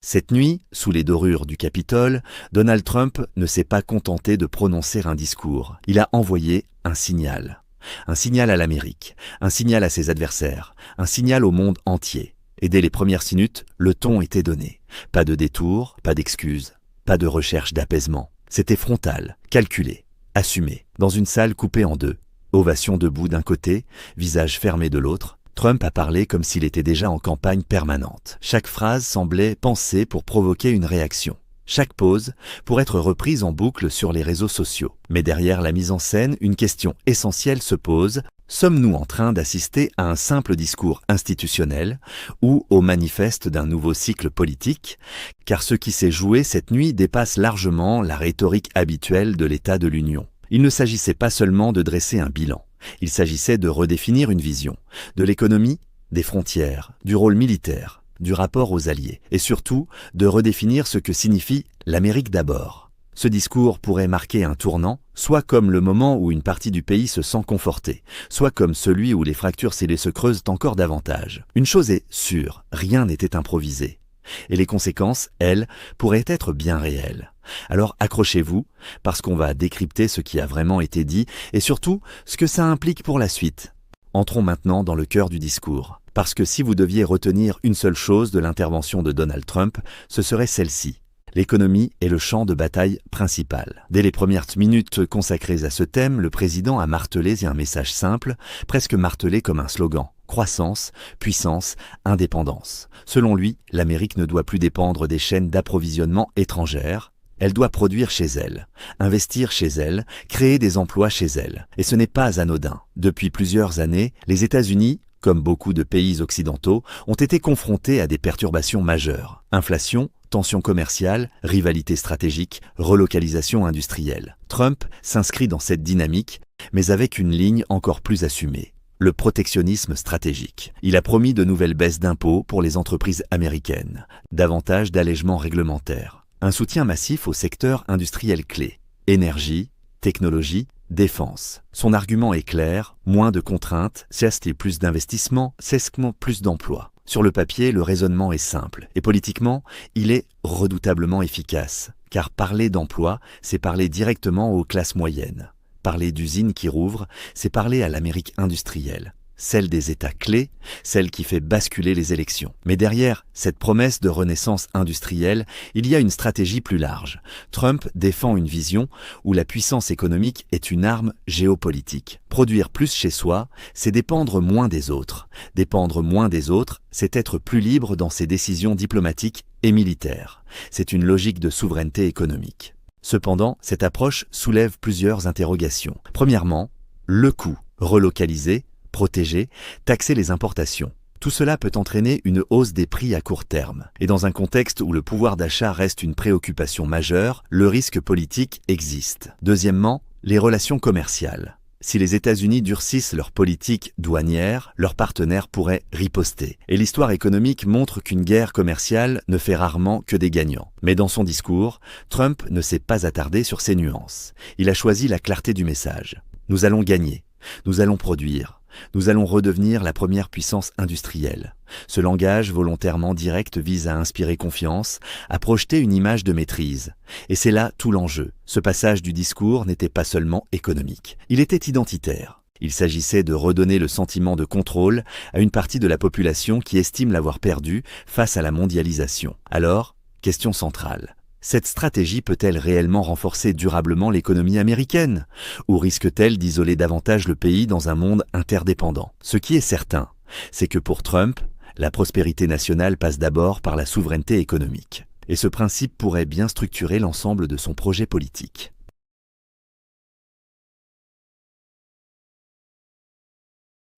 Cette nuit, sous les dorures du Capitole, Donald Trump ne s'est pas contenté de prononcer un discours. Il a envoyé un signal. Un signal à l'Amérique, un signal à ses adversaires, un signal au monde entier. Et dès les premières minutes, le ton était donné. Pas de détour, pas d'excuses, pas de recherche d'apaisement. C'était frontal, calculé, assumé, dans une salle coupée en deux. Ovation debout d'un côté, visage fermé de l'autre. Trump a parlé comme s'il était déjà en campagne permanente. Chaque phrase semblait pensée pour provoquer une réaction. Chaque pause pour être reprise en boucle sur les réseaux sociaux. Mais derrière la mise en scène, une question essentielle se pose. Sommes-nous en train d'assister à un simple discours institutionnel ou au manifeste d'un nouveau cycle politique? Car ce qui s'est joué cette nuit dépasse largement la rhétorique habituelle de l'État de l'Union. Il ne s'agissait pas seulement de dresser un bilan. Il s'agissait de redéfinir une vision, de l'économie, des frontières, du rôle militaire, du rapport aux alliés, et surtout de redéfinir ce que signifie l'Amérique d'abord. Ce discours pourrait marquer un tournant, soit comme le moment où une partie du pays se sent confortée, soit comme celui où les fractures scellées se creusent encore davantage. Une chose est sûre, rien n'était improvisé. Et les conséquences, elles, pourraient être bien réelles. Alors accrochez-vous, parce qu'on va décrypter ce qui a vraiment été dit, et surtout, ce que ça implique pour la suite. Entrons maintenant dans le cœur du discours. Parce que si vous deviez retenir une seule chose de l'intervention de Donald Trump, ce serait celle-ci. L'économie est le champ de bataille principal. Dès les premières minutes consacrées à ce thème, le président a martelé un message simple, presque martelé comme un slogan. Croissance, puissance, indépendance. Selon lui, l'Amérique ne doit plus dépendre des chaînes d'approvisionnement étrangères. Elle doit produire chez elle, investir chez elle, créer des emplois chez elle. Et ce n'est pas anodin. Depuis plusieurs années, les États-Unis, comme beaucoup de pays occidentaux, ont été confrontés à des perturbations majeures. Inflation, tensions commerciales, rivalité stratégique, relocalisation industrielle. Trump s'inscrit dans cette dynamique, mais avec une ligne encore plus assumée. Le protectionnisme stratégique. Il a promis de nouvelles baisses d'impôts pour les entreprises américaines, davantage d'allègements réglementaires, un soutien massif au secteur industriel clé, énergie, technologie, défense. Son argument est clair, moins de contraintes, c'est plus d'investissements, c'est plus d'emplois. Sur le papier, le raisonnement est simple, et politiquement, il est redoutablement efficace, car parler d'emploi, c'est parler directement aux classes moyennes. Parler d'usines qui rouvrent, c'est parler à l'Amérique industrielle, celle des États clés, celle qui fait basculer les élections. Mais derrière cette promesse de renaissance industrielle, il y a une stratégie plus large. Trump défend une vision où la puissance économique est une arme géopolitique. Produire plus chez soi, c'est dépendre moins des autres. Dépendre moins des autres, c'est être plus libre dans ses décisions diplomatiques et militaires. C'est une logique de souveraineté économique. Cependant, cette approche soulève plusieurs interrogations. Premièrement, le coût. Relocaliser, protéger, taxer les importations. Tout cela peut entraîner une hausse des prix à court terme. Et dans un contexte où le pouvoir d'achat reste une préoccupation majeure, le risque politique existe. Deuxièmement, les relations commerciales. Si les États-Unis durcissent leur politique douanière, leurs partenaires pourraient riposter. Et l'histoire économique montre qu'une guerre commerciale ne fait rarement que des gagnants. Mais dans son discours, Trump ne s'est pas attardé sur ces nuances. Il a choisi la clarté du message. Nous allons gagner. Nous allons produire. Nous allons redevenir la première puissance industrielle. Ce langage volontairement direct vise à inspirer confiance, à projeter une image de maîtrise. Et c'est là tout l'enjeu. Ce passage du discours n'était pas seulement économique. Il était identitaire. Il s'agissait de redonner le sentiment de contrôle à une partie de la population qui estime l'avoir perdu face à la mondialisation. Alors, question centrale. Cette stratégie peut-elle réellement renforcer durablement l'économie américaine? Ou risque-t-elle d'isoler davantage le pays dans un monde interdépendant? Ce qui est certain, c'est que pour Trump, la prospérité nationale passe d'abord par la souveraineté économique. Et ce principe pourrait bien structurer l'ensemble de son projet politique.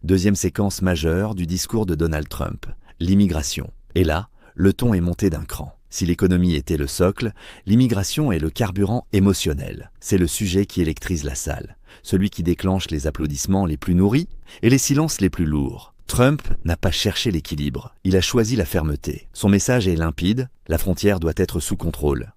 Deuxième séquence majeure du discours de Donald Trump, l'immigration. Et là, le ton est monté d'un cran. Si l'économie était le socle, l'immigration est le carburant émotionnel. C'est le sujet qui électrise la salle, celui qui déclenche les applaudissements les plus nourris et les silences les plus lourds. Trump n'a pas cherché l'équilibre, il a choisi la fermeté. Son message est limpide, la frontière doit être sous contrôle.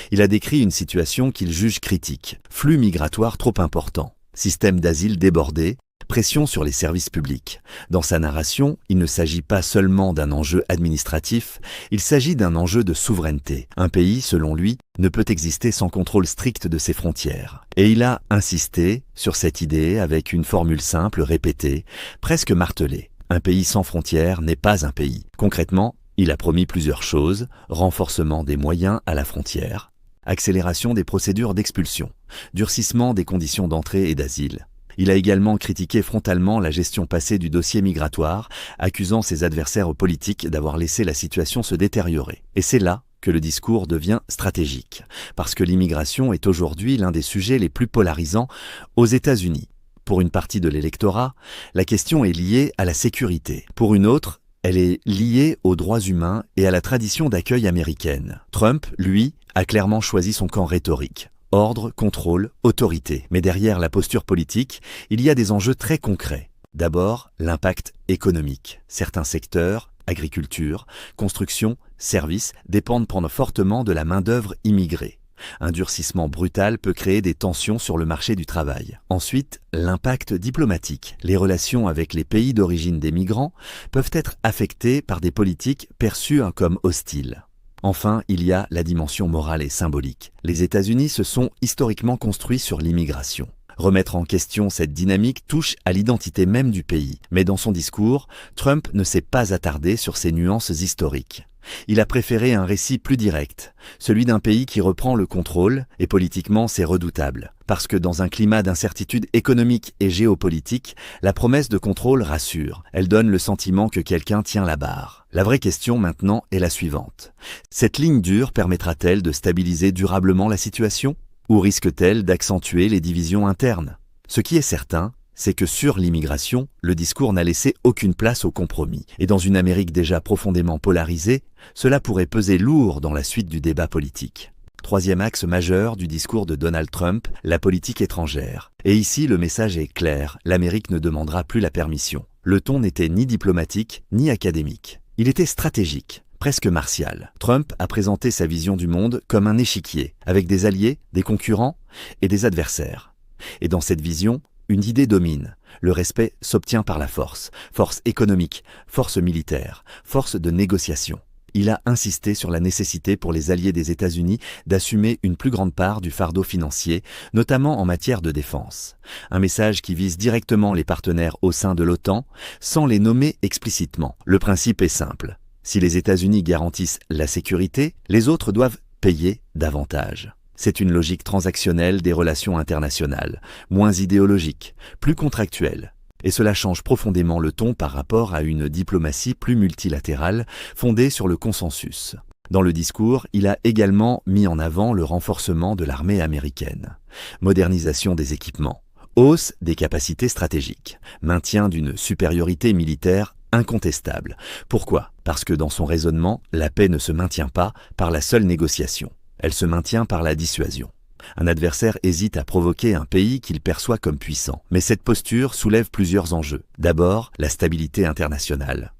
Il a décrit une situation qu'il juge critique, flux migratoire trop important, système d'asile débordé, Pression sur les services publics. Dans sa narration, il ne s'agit pas seulement d'un enjeu administratif, il s'agit d'un enjeu de souveraineté. Un pays, selon lui, ne peut exister sans contrôle strict de ses frontières. Et il a insisté sur cette idée avec une formule simple, répétée, presque martelée. Un pays sans frontières n'est pas un pays. Concrètement, il a promis plusieurs choses: renforcement des moyens à la frontière, accélération des procédures d'expulsion, durcissement des conditions d'entrée et d'asile. Il a également critiqué frontalement la gestion passée du dossier migratoire, accusant ses adversaires politiques d'avoir laissé la situation se détériorer. Et c'est là que le discours devient stratégique, parce que l'immigration est aujourd'hui l'un des sujets les plus polarisants aux États-Unis. Pour une partie de l'électorat, la question est liée à la sécurité. Pour une autre, elle est liée aux droits humains et à la tradition d'accueil américaine. Trump, lui, a clairement choisi son camp rhétorique. Ordre, contrôle, autorité. Mais derrière la posture politique, il y a des enjeux très concrets. D'abord, l'impact économique. Certains secteurs, agriculture, construction, services, dépendent fortement de la main-d'œuvre immigrée. Un durcissement brutal peut créer des tensions sur le marché du travail. Ensuite, l'impact diplomatique. Les relations avec les pays d'origine des migrants peuvent être affectées par des politiques perçues comme hostiles. Enfin, il y a la dimension morale et symbolique. Les États-Unis se sont historiquement construits sur l'immigration. Remettre en question cette dynamique touche à l'identité même du pays. Mais dans son discours, Trump ne s'est pas attardé sur ces nuances historiques. Il a préféré un récit plus direct, celui d'un pays qui reprend le contrôle, et politiquement c'est redoutable. Parce que dans un climat d'incertitude économique et géopolitique, la promesse de contrôle rassure. Elle donne le sentiment que quelqu'un tient la barre. La vraie question maintenant est la suivante. Cette ligne dure permettra-t-elle de stabiliser durablement la situation ? Ou risque-t-elle d'accentuer les divisions internes ? Ce qui est certain, c'est que sur l'immigration, le discours n'a laissé aucune place au compromis. Et dans une Amérique déjà profondément polarisée, cela pourrait peser lourd dans la suite du débat politique. Troisième axe majeur du discours de Donald Trump, la politique étrangère. Et ici, le message est clair, l'Amérique ne demandera plus la permission. Le ton n'était ni diplomatique, ni académique. Il était stratégique, presque martial. Trump a présenté sa vision du monde comme un échiquier, avec des alliés, des concurrents et des adversaires. Et dans cette vision, une idée domine. Le respect s'obtient par la force. Force économique, force militaire, force de négociation. Il a insisté sur la nécessité pour les alliés des États-Unis d'assumer une plus grande part du fardeau financier, notamment en matière de défense. Un message qui vise directement les partenaires au sein de l'OTAN, sans les nommer explicitement. Le principe est simple. Si les États-Unis garantissent la sécurité, les autres doivent payer davantage. C'est une logique transactionnelle des relations internationales, moins idéologique, plus contractuelle. Et cela change profondément le ton par rapport à une diplomatie plus multilatérale, fondée sur le consensus. Dans le discours, il a également mis en avant le renforcement de l'armée américaine, modernisation des équipements, hausse des capacités stratégiques, maintien d'une supériorité militaire incontestable. Pourquoi ? Parce que dans son raisonnement, la paix ne se maintient pas par la seule négociation. Elle se maintient par la dissuasion. Un adversaire hésite à provoquer un pays qu'il perçoit comme puissant. Mais cette posture soulève plusieurs enjeux. D'abord, la stabilité internationale.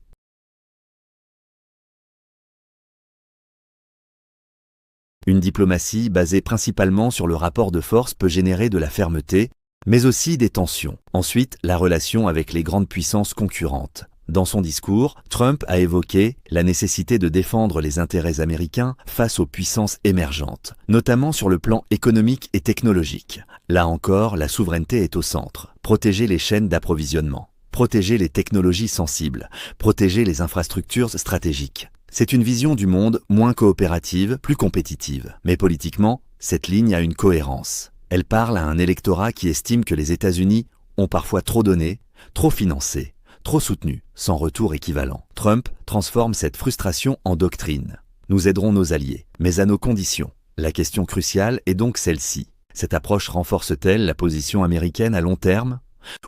Une diplomatie basée principalement sur le rapport de force peut générer de la fermeté, mais aussi des tensions. Ensuite, la relation avec les grandes puissances concurrentes. Dans son discours, Trump a évoqué la nécessité de défendre les intérêts américains face aux puissances émergentes, notamment sur le plan économique et technologique. Là encore, la souveraineté est au centre. Protéger les chaînes d'approvisionnement, protéger les technologies sensibles, protéger les infrastructures stratégiques. C'est une vision du monde moins coopérative, plus compétitive. Mais politiquement, cette ligne a une cohérence. Elle parle à un électorat qui estime que les États-Unis ont parfois trop donné, trop financé, trop soutenu, sans retour équivalent. Trump transforme cette frustration en doctrine. Nous aiderons nos alliés, mais à nos conditions. La question cruciale est donc celle-ci. Cette approche renforce-t-elle la position américaine à long terme ?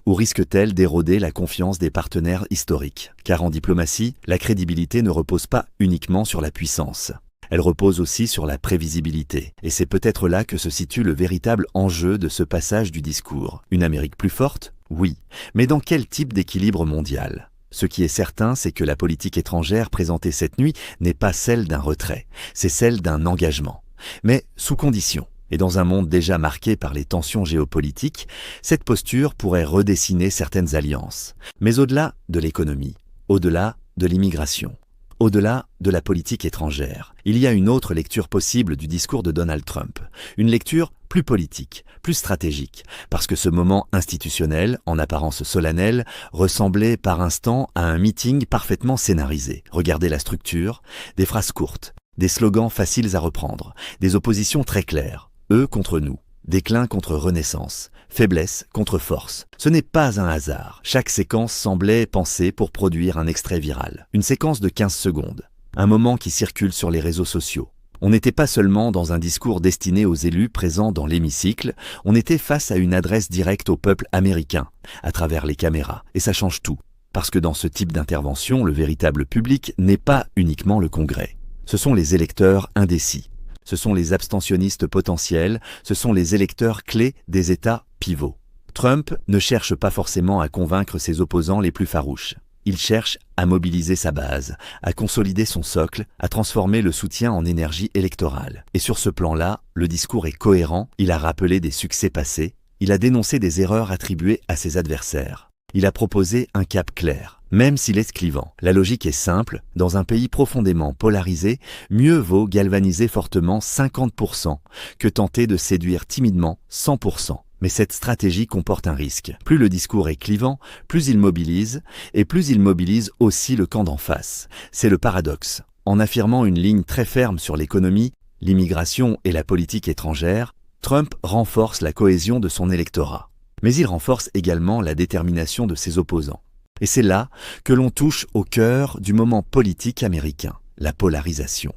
Ou risque-t-elle d'éroder la confiance des partenaires historiques ? Car en diplomatie, la crédibilité ne repose pas uniquement sur la puissance. Elle repose aussi sur la prévisibilité. Et c'est peut-être là que se situe le véritable enjeu de ce passage du discours. Une Amérique plus forte ? Oui. Mais dans quel type d'équilibre mondial ? Ce qui est certain, c'est que la politique étrangère présentée cette nuit n'est pas celle d'un retrait, c'est celle d'un engagement. Mais sous condition. Et dans un monde déjà marqué par les tensions géopolitiques, cette posture pourrait redessiner certaines alliances. Mais au-delà de l'économie, au-delà de l'immigration, au-delà de la politique étrangère, il y a une autre lecture possible du discours de Donald Trump. Une lecture plus politique, plus stratégique, parce que ce moment institutionnel, en apparence solennel, ressemblait par instants à un meeting parfaitement scénarisé. Regardez la structure, des phrases courtes, des slogans faciles à reprendre, des oppositions très claires. Eux contre nous, déclin contre renaissance, faiblesse contre force. Ce n'est pas un hasard. Chaque séquence semblait pensée pour produire un extrait viral. Une séquence de 15 secondes. Un moment qui circule sur les réseaux sociaux. On n'était pas seulement dans un discours destiné aux élus présents dans l'hémicycle, on était face à une adresse directe au peuple américain, à travers les caméras. Et ça change tout. Parce que dans ce type d'intervention, le véritable public n'est pas uniquement le Congrès. Ce sont les électeurs indécis. Ce sont les abstentionnistes potentiels, ce sont les électeurs clés des États pivots. Trump ne cherche pas forcément à convaincre ses opposants les plus farouches. Il cherche à mobiliser sa base, à consolider son socle, à transformer le soutien en énergie électorale. Et sur ce plan-là, le discours est cohérent, il a rappelé des succès passés, il a dénoncé des erreurs attribuées à ses adversaires. Il a proposé un cap clair, même s'il est clivant. La logique est simple, dans un pays profondément polarisé, mieux vaut galvaniser fortement 50% que tenter de séduire timidement 100%. Mais cette stratégie comporte un risque. Plus le discours est clivant, plus il mobilise, et plus il mobilise aussi le camp d'en face. C'est le paradoxe. En affirmant une ligne très ferme sur l'économie, l'immigration et la politique étrangère, Trump renforce la cohésion de son électorat. Mais il renforce également la détermination de ses opposants. Et c'est là que l'on touche au cœur du moment politique américain, la polarisation.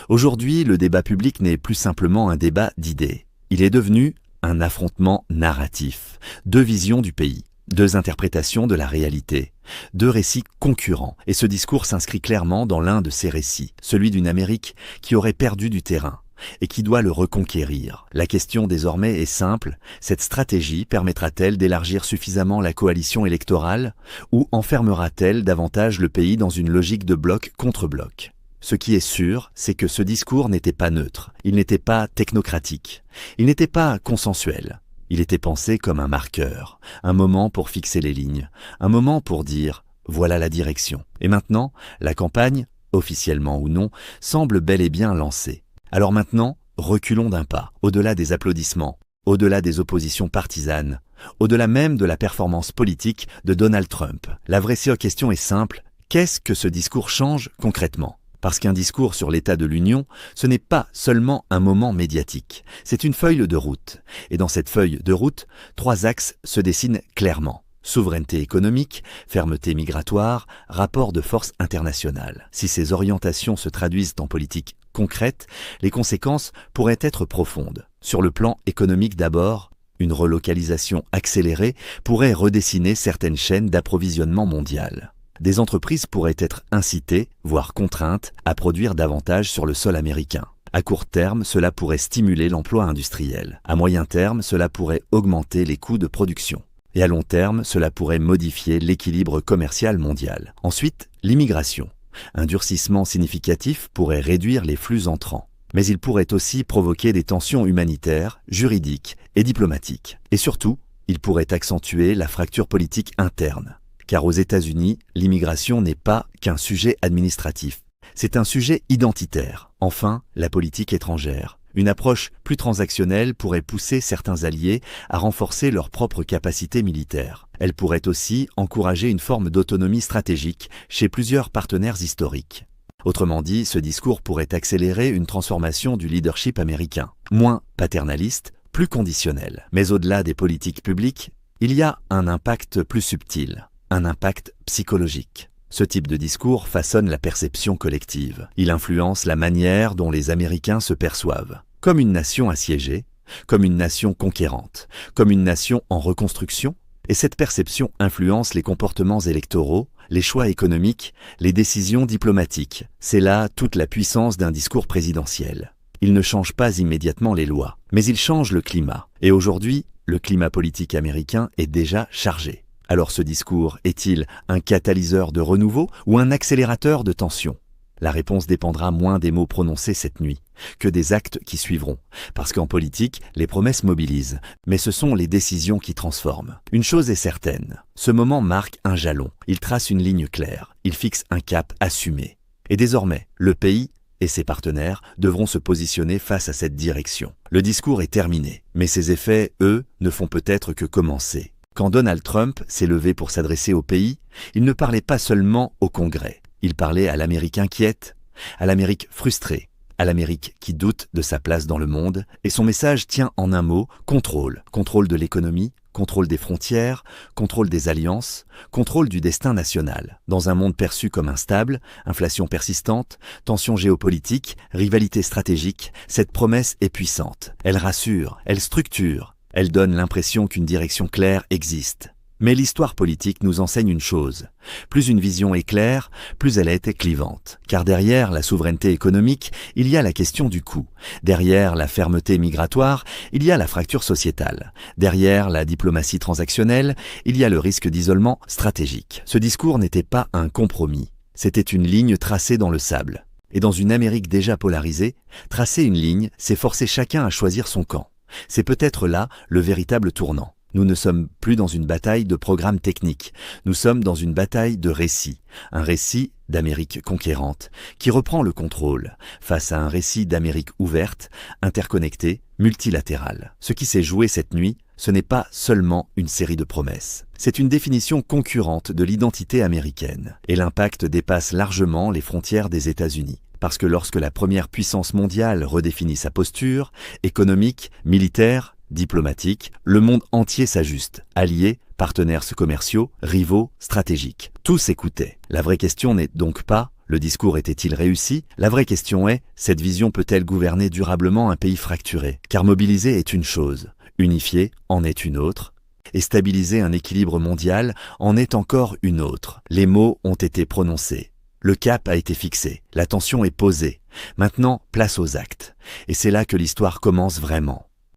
Aujourd'hui, le débat public n'est plus simplement un débat d'idées. Il est devenu un affrontement narratif, deux visions du pays, deux interprétations de la réalité, deux récits concurrents. Et ce discours s'inscrit clairement dans l'un de ces récits, celui d'une Amérique qui aurait perdu du terrain et qui doit le reconquérir. La question désormais est simple, cette stratégie permettra-t-elle d'élargir suffisamment la coalition électorale ou enfermera-t-elle davantage le pays dans une logique de bloc contre bloc ? Ce qui est sûr, c'est que ce discours n'était pas neutre, il n'était pas technocratique, il n'était pas consensuel. Il était pensé comme un marqueur, un moment pour fixer les lignes, un moment pour dire « voilà la direction ». Et maintenant, la campagne, officiellement ou non, semble bel et bien lancée. Alors maintenant, reculons d'un pas, au-delà des applaudissements, au-delà des oppositions partisanes, au-delà même de la performance politique de Donald Trump. La vraie question est simple, qu'est-ce que ce discours change concrètement ? Parce qu'un discours sur l'état de l'Union, ce n'est pas seulement un moment médiatique, c'est une feuille de route. Et dans cette feuille de route, 3 axes se dessinent clairement. Souveraineté économique, fermeté migratoire, rapport de force internationale. Si ces orientations se traduisent en politique concrète, les conséquences pourraient être profondes. Sur le plan économique d'abord, une relocalisation accélérée pourrait redessiner certaines chaînes d'approvisionnement mondiales. Des entreprises pourraient être incitées, voire contraintes, à produire davantage sur le sol américain. À court terme, cela pourrait stimuler l'emploi industriel. À moyen terme, cela pourrait augmenter les coûts de production. Et à long terme, cela pourrait modifier l'équilibre commercial mondial. Ensuite, l'immigration. Un durcissement significatif pourrait réduire les flux entrants. Mais il pourrait aussi provoquer des tensions humanitaires, juridiques et diplomatiques. Et surtout, il pourrait accentuer la fracture politique interne. Car aux États-Unis, l'immigration n'est pas qu'un sujet administratif. C'est un sujet identitaire. Enfin, la politique étrangère. Une approche plus transactionnelle pourrait pousser certains alliés à renforcer leurs propres capacités militaires. Elle pourrait aussi encourager une forme d'autonomie stratégique chez plusieurs partenaires historiques. Autrement dit, ce discours pourrait accélérer une transformation du leadership américain, moins paternaliste, plus conditionnel. Mais au-delà des politiques publiques, il y a un impact plus subtil, un impact psychologique. Ce type de discours façonne la perception collective. Il influence la manière dont les Américains se perçoivent. Comme une nation assiégée, comme une nation conquérante, comme une nation en reconstruction. Et cette perception influence les comportements électoraux, les choix économiques, les décisions diplomatiques. C'est là toute la puissance d'un discours présidentiel. Il ne change pas immédiatement les lois, mais il change le climat. Et aujourd'hui, le climat politique américain est déjà chargé. Alors ce discours est-il un catalyseur de renouveau ou un accélérateur de tension ? La réponse dépendra moins des mots prononcés cette nuit que des actes qui suivront. Parce qu'en politique, les promesses mobilisent, mais ce sont les décisions qui transforment. Une chose est certaine, ce moment marque un jalon. Il trace une ligne claire, il fixe un cap assumé. Et désormais, le pays et ses partenaires devront se positionner face à cette direction. Le discours est terminé, mais ses effets, eux, ne font peut-être que commencer. Quand Donald Trump s'est levé pour s'adresser au pays, il ne parlait pas seulement au Congrès. Il parlait à l'Amérique inquiète, à l'Amérique frustrée, à l'Amérique qui doute de sa place dans le monde, et son message tient en un mot, contrôle. Contrôle de l'économie, contrôle des frontières, contrôle des alliances, contrôle du destin national. Dans un monde perçu comme instable, inflation persistante, tensions géopolitiques, rivalité stratégique, cette promesse est puissante. Elle rassure, elle structure, elle donne l'impression qu'une direction claire existe. Mais l'histoire politique nous enseigne une chose. Plus une vision est claire, plus elle est clivante. Car derrière la souveraineté économique, il y a la question du coût. Derrière la fermeté migratoire, il y a la fracture sociétale. Derrière la diplomatie transactionnelle, il y a le risque d'isolement stratégique. Ce discours n'était pas un compromis. C'était une ligne tracée dans le sable. Et dans une Amérique déjà polarisée, tracer une ligne, c'est forcer chacun à choisir son camp. C'est peut-être là le véritable tournant. Nous ne sommes plus dans une bataille de programmes techniques, nous sommes dans une bataille de récits, un récit d'Amérique conquérante, qui reprend le contrôle, face à un récit d'Amérique ouverte, interconnectée, multilatérale. Ce qui s'est joué cette nuit, ce n'est pas seulement une série de promesses. C'est une définition concurrente de l'identité américaine, et l'impact dépasse largement les frontières des États-Unis. Parce que lorsque la première puissance mondiale redéfinit sa posture, économique, militaire, diplomatique, le monde entier s'ajuste. Alliés, partenaires commerciaux, rivaux, stratégiques. Tous s'écoutaient. La vraie question n'est donc pas « le discours était-il réussi ?» La vraie question est « cette vision peut-elle gouverner durablement un pays fracturé ?» Car mobiliser est une chose, unifier en est une autre, et stabiliser un équilibre mondial en est encore une autre. Les mots ont été prononcés. Le cap a été fixé. La tension est posée. Maintenant, place aux actes. Et c'est là que l'histoire commence vraiment.